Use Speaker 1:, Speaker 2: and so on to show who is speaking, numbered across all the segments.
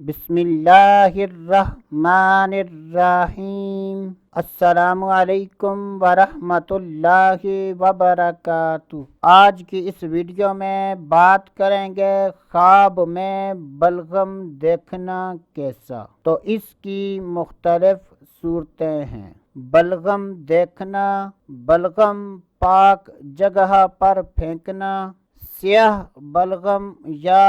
Speaker 1: بسم اللہ الرحمن الرحیم۔ السلام علیکم ورحمۃ اللہ وبرکاتہ۔ آج کی اس ویڈیو میں بات کریں گے خواب میں بلغم دیکھنا کیسا۔ تو اس کی مختلف صورتیں ہیں۔ بلغم دیکھنا، بلغم پاک جگہ پر پھینکنا، سیاہ بلغم یا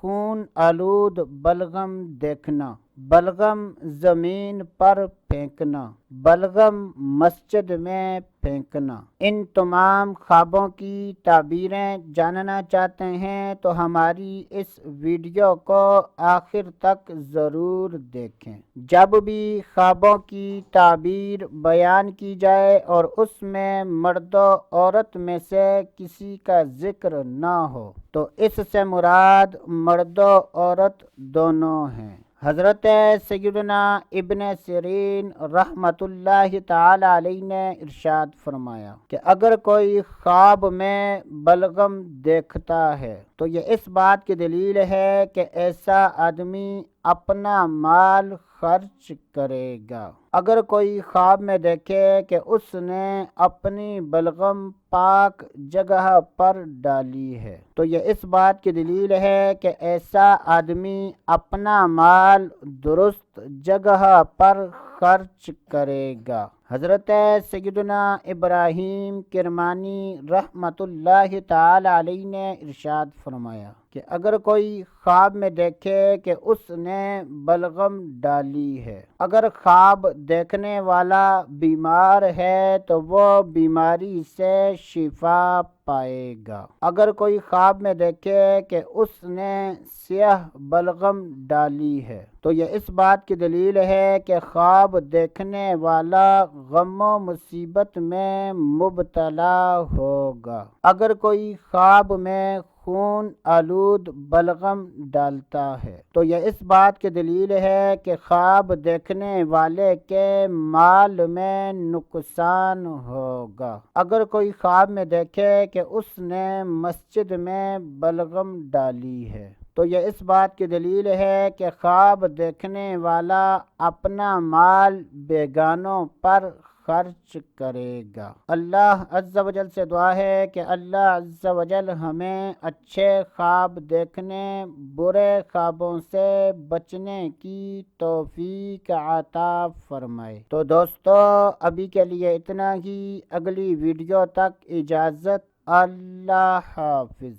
Speaker 1: خون آلود بلغم دیکھنا، بلغم زمین پر پھینکنا، بلغم مسجد میں پھینکنا۔ ان تمام خوابوں کی تعبیریں جاننا چاہتے ہیں تو ہماری اس ویڈیو کو آخر تک ضرور دیکھیں۔ جب بھی خوابوں کی تعبیر بیان کی جائے اور اس میں مرد و عورت میں سے کسی کا ذکر نہ ہو تو اس سے مراد مرد و عورت دونوں ہیں۔ حضرت سیدنا ابن سیرین رحمۃ اللہ تعالی علیہ نے ارشاد فرمایا کہ اگر کوئی خواب میں بلغم دیکھتا ہے تو یہ اس بات کی دلیل ہے کہ ایسا آدمی اپنا مال خرچ کرے گا۔ اگر کوئی خواب میں دیکھے کہ اس نے اپنی بلغم پاک جگہ پر ڈالی ہے تو یہ اس بات کی دلیل ہے کہ ایسا آدمی اپنا مال درست جگہ پر خرچ کرے گا۔ حضرت سیدنا ابراہیم کرمانی رحمۃ اللہ تعالی علیہ نے ارشاد فرمایا کہ اگر کوئی خواب میں دیکھے کہ اس نے بلغم ڈالی ہے، اگر خواب دیکھنے والا بیمار ہے تو وہ بیماری سے شفا پائے گا۔ اگر کوئی خواب میں دیکھے کہ اس نے سیاہ بلغم ڈالی ہے تو یہ اس بات کی دلیل ہے کہ خواب دیکھنے والا غم و مصیبت میں مبتلا ہوگا۔ اگر کوئی خواب میں خون آلود بلغم ڈالتا ہے تو یہ اس بات کی دلیل ہے کہ خواب دیکھنے والے کے مال میں نقصان ہوگا۔ اگر کوئی خواب میں دیکھے کہ اس نے مسجد میں بلغم ڈالی ہے تو یہ اس بات کی دلیل ہے کہ خواب دیکھنے والا اپنا مال بیگانوں پر خرچ کرے گا۔ اللہ عز و جل سے دعا ہے کہ اللہ عز و جل ہمیں اچھے خواب دیکھنے، برے خوابوں سے بچنے کی توفیق عطا فرمائے۔ تو دوستو ابھی کے لیے اتنا ہی، اگلی ویڈیو تک اجازت، اللہ حافظ۔